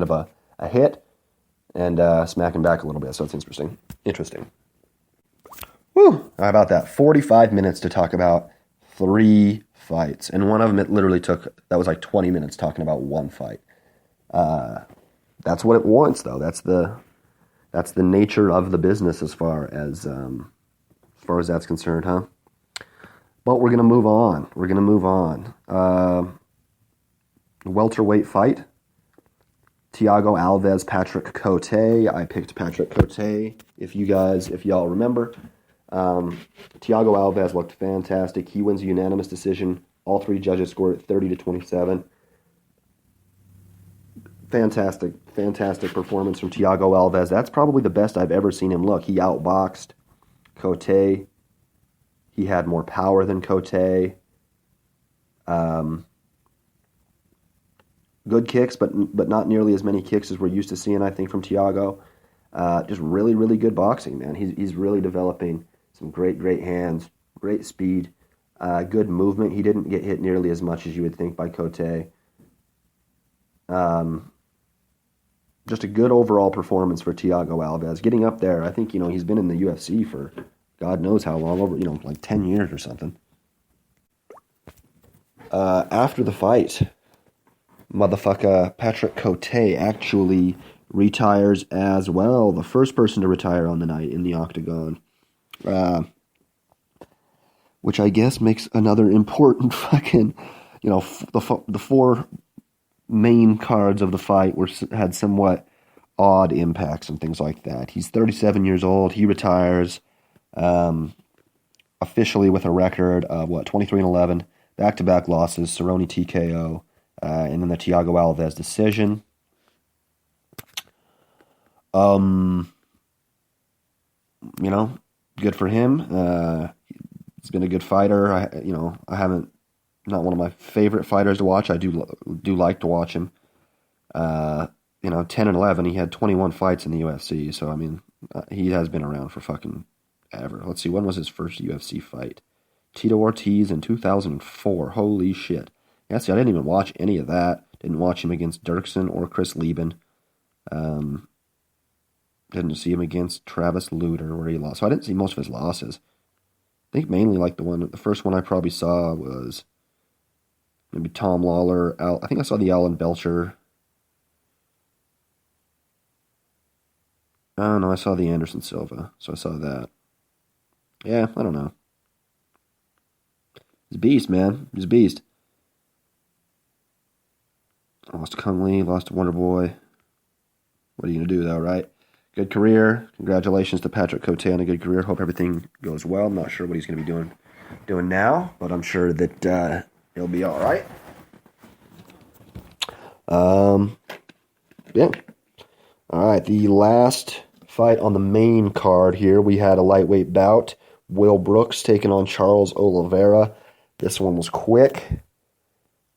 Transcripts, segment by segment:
bit of a hit and smack him back a little bit. So it's interesting. Whew, how about that? 45 minutes to talk about 3 fights. And one of them, it literally that was like 20 minutes talking about one fight. That's what it warrants, though. That's the nature of the business as far as that's concerned, huh? But we're going to move on. Welterweight fight. Thiago Alves, Patrick Cote. I picked Patrick Cote, if y'all remember. Thiago Alves looked fantastic. He wins a unanimous decision. All 3 judges scored it 30-27. Fantastic performance from Thiago Alves. That's probably the best I've ever seen him look. He outboxed Cote. He had more power than Cote. Good kicks, but not nearly as many kicks as we're used to seeing, I think, from Thiago. Just really, really good boxing, man. He's really developing some great hands, great speed, good movement. He didn't get hit nearly as much as you would think by Cote. Just a good overall performance for Thiago Alves. Getting up there, I think, he's been in the UFC for God knows how long, over, like 10 years or something. After the fight, motherfucker Patrick Cote actually retires as well. The first person to retire on the night in the octagon. Which I guess makes another important fucking, the 4 main cards of the fight had somewhat odd impacts and things like that. He's 37 years old. He retires officially with a record of 23-11, back-to-back losses, Cerrone TKO, and then the Thiago Alves decision. Good for him. He's been a good fighter. Not one of my favorite fighters to watch. I do like to watch him. 10-11, he had 21 fights in the UFC. So, he has been around for fucking ever. Let's see, when was his first UFC fight? Tito Ortiz in 2004. Holy shit. Yeah, see, I didn't even watch any of that. Didn't watch him against Dirksen or Chris Lieben. Didn't see him against Travis Lutter where he lost. So I didn't see most of his losses. I think mainly like the first one I probably saw was maybe Tom Lawler. I think I saw the Alan Belcher. Oh no, I saw the Anderson Silva. So I saw that. Yeah, I don't know. He's a beast, man. He's a beast. Lost to Kung Lee, lost to Wonder Boy. What are you going to do, though, right? Good career. Congratulations to Patrick Cote on a good career. Hope everything goes well. I'm not sure what he's going to be doing now, but I'm sure that he'll be all right. Yeah. All right, the last fight on the main card here, we had a lightweight bout. Will Brooks taking on Charles Oliveira. This one was quick,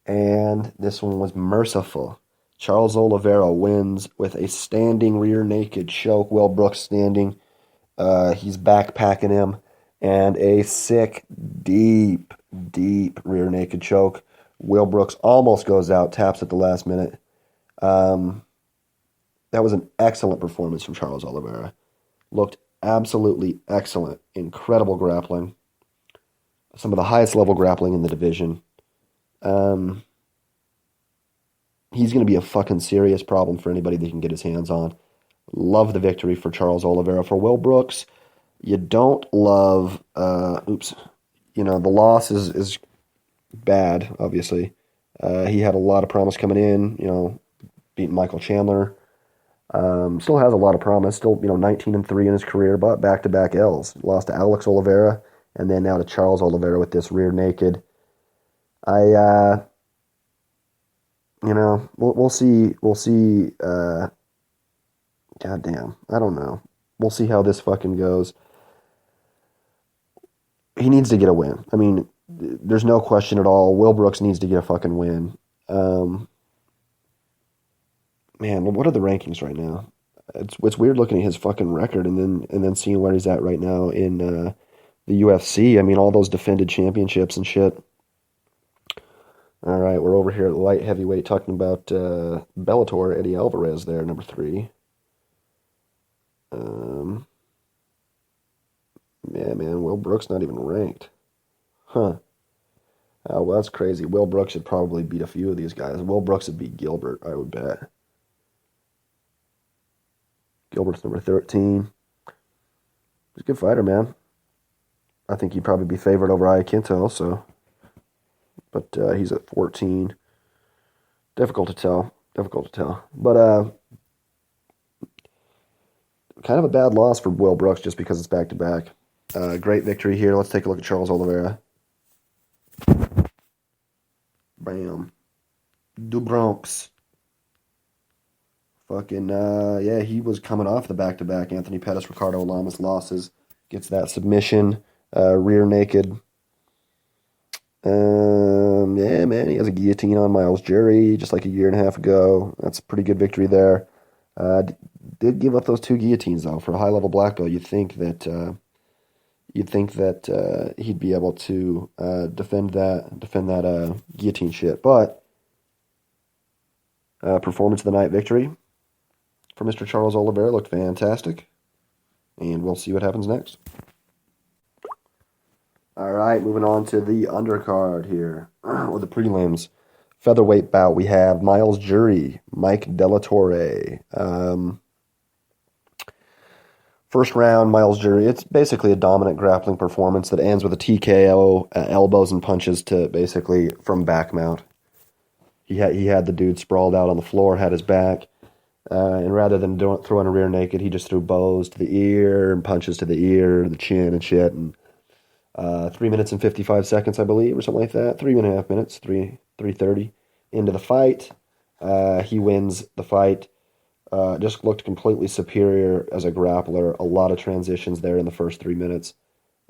and this one was merciful. Charles Oliveira wins with a standing rear naked choke. Will Brooks standing. He's backpacking him. And a sick, deep rear naked choke. Will Brooks almost goes out, taps at the last minute. That was an excellent performance from Charles Oliveira. Looked absolutely excellent. Incredible grappling. Some of the highest level grappling in the division. He's going to be a fucking serious problem for anybody that can get his hands on. Love the victory for Charles Oliveira. For Will Brooks, you don't love... the loss is bad, obviously. He had a lot of promise coming in, beating Michael Chandler. Still has a lot of promise. Still, 19-3 in his career, but back-to-back L's. Lost to Alex Oliveira, and then now to Charles Oliveira with this rear naked. We'll see. We'll see. Goddamn, I don't know. We'll see how this fucking goes. He needs to get a win. There's no question at all. Will Brooks needs to get a fucking win. Man, what are the rankings right now? It's weird looking at his fucking record and then seeing where he's at right now in the UFC. All those defended championships and shit. All right, we're over here at light heavyweight talking about Bellator, Eddie Alvarez there, number 3. Um, yeah, man, Will Brooks not even ranked. Huh. Oh, well, that's crazy. Will Brooks should probably beat a few of these guys. Will Brooks would beat Gilbert, I would bet. Gilbert's number 13. He's a good fighter, man. I think he'd probably be favored over Iaquinta also. But he's at 14. Difficult to tell. Difficult to tell. But kind of a bad loss for Will Brooks just because it's back-to-back. Great victory here. Let's take a look at Charles Oliveira. Bam. Du Bronx. Fucking, yeah, he was coming off the back-to-back. Anthony Pettis, Ricardo Lamas losses. Gets that submission. Rear naked. Yeah, man, he has a guillotine on Miles Jury just like a year and a half ago. That's a pretty good victory there. Did give up those 2 guillotines though for a high-level black belt. You'd think that he'd be able to defend that guillotine shit, but performance of the night victory for Mr. Charles Oliveira looked fantastic, and we'll see what happens next. All right, moving on to the undercard here, or the prelims. Featherweight bout, we have Miles Jury, Mike Dellatorre. First round, Miles Jury, it's basically a dominant grappling performance that ends with a TKO, elbows and punches to basically from back mount. He had the dude sprawled out on the floor, had his back, and rather than throwing a rear naked, he just threw bows to the ear and punches to the ear, the chin and shit, and 3 minutes and 55 seconds, I believe, or something like that. 3.5 minutes, 3:30 into the fight. He wins the fight. Just looked completely superior as a grappler. A lot of transitions there in the first 3 minutes,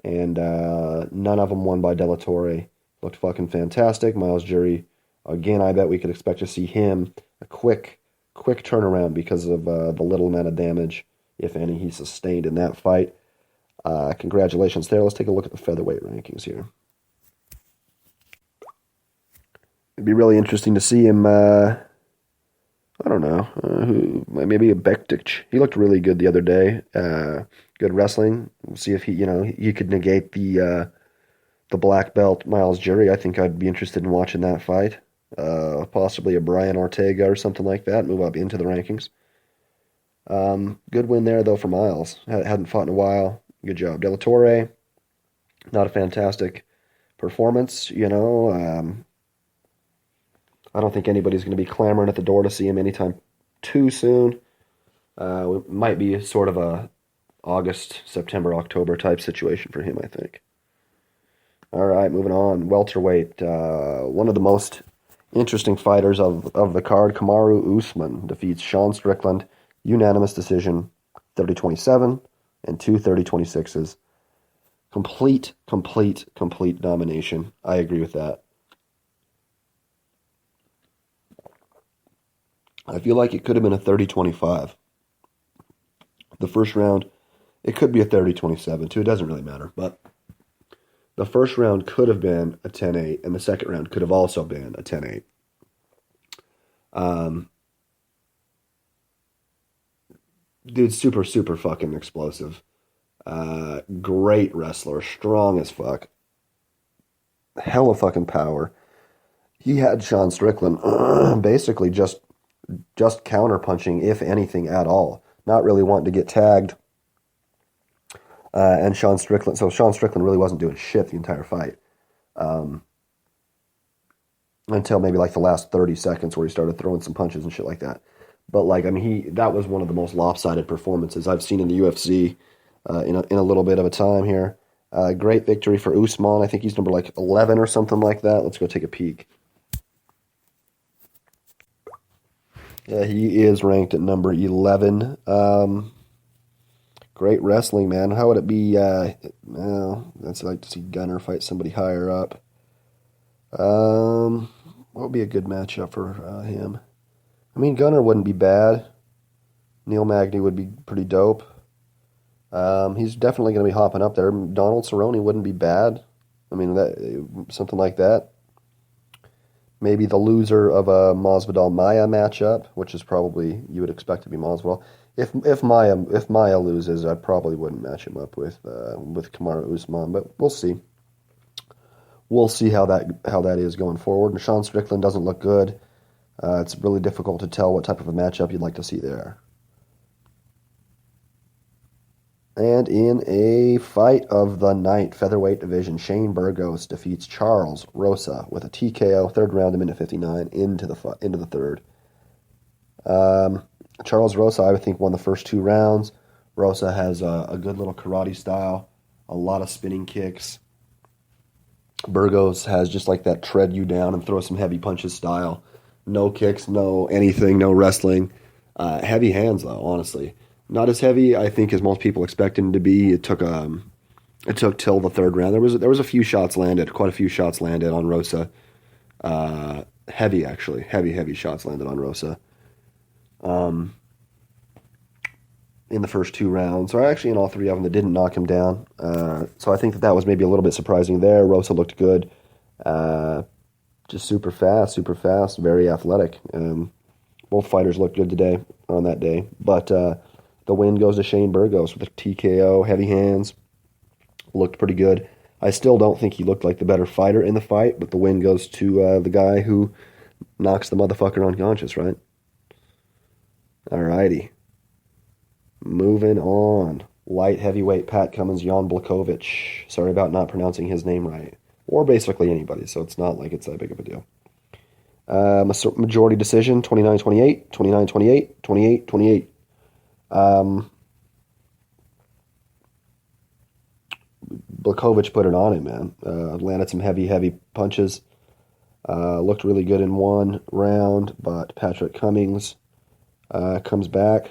and none of them won by Dellatorre. Looked fucking fantastic. Miles Jury, again, I bet we could expect to see him a quick turnaround because of the little amount of damage, if any, he sustained in that fight. Congratulations there. Let's take a look at the featherweight rankings here. It'd be really interesting to see him, I don't know, maybe a Bektic. He looked really good the other day. Good wrestling. We'll see if he could negate the black belt Miles Jury. I think I'd be interested in watching that fight. Possibly a Brian Ortega or something like that. Move up into the rankings. Good win there, though, for Miles. Hadn't fought in a while. Good job. Dellatorre, not a fantastic performance, I don't think anybody's going to be clamoring at the door to see him anytime too soon. It might be sort of a August, September, October type situation for him, I think. All right, moving on. Welterweight, one of the most interesting fighters of the card, Kamaru Usman, defeats Sean Strickland, unanimous decision, 30-27. And 2 30-26s. Complete domination. I agree with that. I feel like it could have been a 30-25. The first round, it could be a 30-27 too. It doesn't really matter. But the first round could have been a 10-8, and the second round could have also been a 10-8. Dude's super fucking explosive. Great wrestler. Strong as fuck. Hell of fucking power. He had Sean Strickland basically just counterpunching, if anything at all. Not really wanting to get tagged. And Sean Strickland really wasn't doing shit the entire fight. Until maybe like the last 30 seconds where he started throwing some punches and shit like that. But that was one of the most lopsided performances I've seen in the UFC in a little bit of a time here. Great victory for Usman. I think he's number 11 or something like that. Let's go take a peek. Yeah, he is ranked at number 11. Great wrestling, man. How would it be? Well, I'd like to see Gunnar fight somebody higher up. What would be a good matchup for him? I mean, Gunnar wouldn't be bad. Neil Magny would be pretty dope. He's definitely going to be hopping up there. Donald Cerrone wouldn't be bad. I mean, something like that. Maybe the loser of a Masvidal Maya matchup, which is probably you would expect to be Masvidal. If Maya loses, I probably wouldn't match him up with Kamaru Usman, but we'll see. We'll see how that is going forward. And Sean Strickland doesn't look good. It's really difficult to tell what type of a matchup you'd like to see there. And in a fight of the night, featherweight division, Shane Burgos defeats Charles Rosa with a TKO, third round, a minute 59 into the third. Charles Rosa, I would think, won the first 2 rounds. Rosa has a good little karate style, a lot of spinning kicks. Burgos has just like that tread you down and throw some heavy punches style. No kicks, no anything, no wrestling. Heavy hands, though, honestly. Not as heavy, I think, as most people expect him to be. It took till the third round. There was a few shots landed, quite a few shots landed on Rosa. Heavy, actually, heavy shots landed on Rosa. In the first 2 rounds, or actually in all 3 of them, that didn't knock him down. So I think that was maybe a little bit surprising there. Rosa looked good, just super fast, very athletic. Both fighters looked good today on that day, but the win goes to Shane Burgos with a TKO, heavy hands, looked pretty good. I still don't think he looked like the better fighter in the fight, but the win goes to the guy who knocks the motherfucker unconscious, right? Alrighty. Moving on. Light heavyweight Pat Cummins, Jan Blachowicz. Sorry about not pronouncing his name right. Or basically anybody, so it's not like it's that big of a deal. Majority decision, 29-28, 29-28, 28-28. Blachowicz put it on him, man. Landed some heavy punches. Looked really good in 1 round, but Patrick Cummins comes back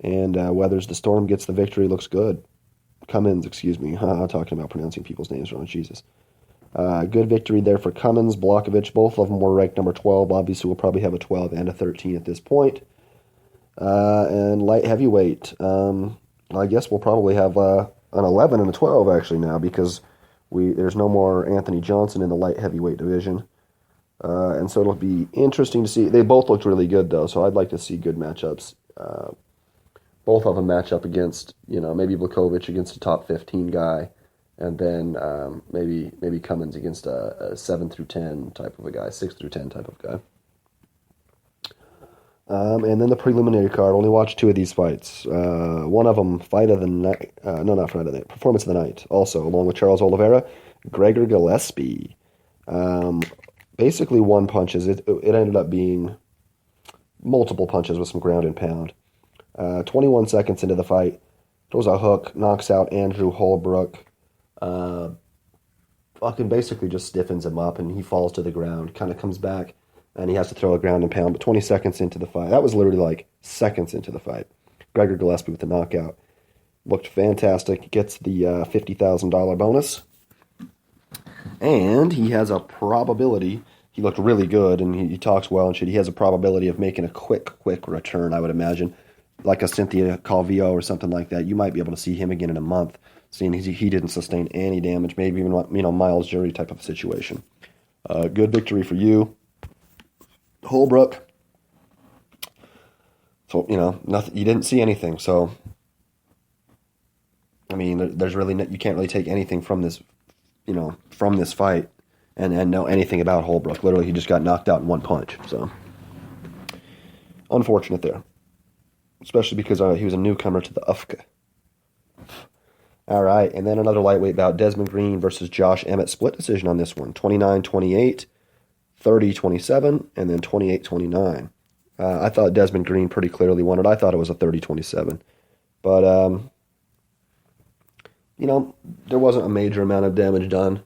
and weathers the storm, gets the victory, looks good. Cummins, excuse me. Talking about pronouncing people's names wrong, Jesus. Good victory there for Cummins, Blachowicz. Both of them were ranked number 12. Obviously, we'll probably have a 12 and a 13 at this point. And light heavyweight. I guess we'll probably have an 11 and a 12 actually now, because there's no more Anthony Johnson in the light heavyweight division. And so it'll be interesting to see. They both looked really good, though, so I'd like to see good matchups. Both of them match up against, maybe Blachowicz against a top 15 guy, and then maybe Cummins against a 7 through 10 type of a guy, 6 through 10 type of guy. And then the preliminary card, only watched 2 of these fights. One of them, fight of the night, not fight of the night, performance of the night, also, along with Charles Oliveira, Gregor Gillespie. Basically 1 punches. It ended up being multiple punches with some ground and pound. 21 seconds into the fight, throws a hook, knocks out Andrew Holbrook. Fucking basically just stiffens him up, and he falls to the ground, kind of comes back, and he has to throw a ground and pound. But 20 seconds into the fight, that was literally like seconds into the fight, Gregor Gillespie with the knockout. Looked fantastic, gets the $50,000 bonus. And he has a probability, he looked really good, and he talks well and shit. He has a probability of making a quick return, I would imagine. Like a Cynthia Calvillo or something like that. You might be able to see him again in a month, seeing he didn't sustain any damage, maybe even Miles Jury type of situation. Good victory for you, Holbrook. So nothing. You didn't see anything. So I mean, there's really you can't really take anything from this, from this fight, and know anything about Holbrook. Literally, he just got knocked out in 1 punch. So unfortunate there. Especially because he was a newcomer to the UFC. All right, and then another lightweight bout, Desmond Green versus Josh Emmett. Split decision on this one, 29-28, 30-27, and then 28-29. I thought Desmond Green pretty clearly won it. I thought it was a 30-27. But, there wasn't a major amount of damage done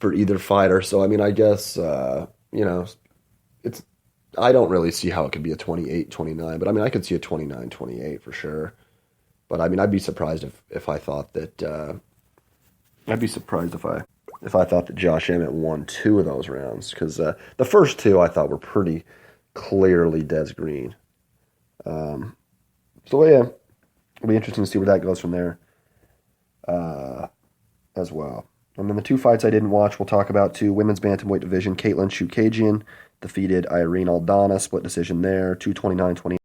for either fighter. So, I mean, I guess, I don't really see how it could be a 28-29, but I mean, I could see a 29-28 for sure. But I mean, I'd be surprised if I thought that, if I thought that Josh Emmett won 2 of those rounds, because the first 2 I thought were pretty clearly Des Green. So yeah, it'll be interesting to see where that goes from there, as well. And then the two fights I didn't watch, we'll talk about too. Women's bantamweight division, Caitlin Chookagian defeated Irene Aldana, split decision there, 229-28.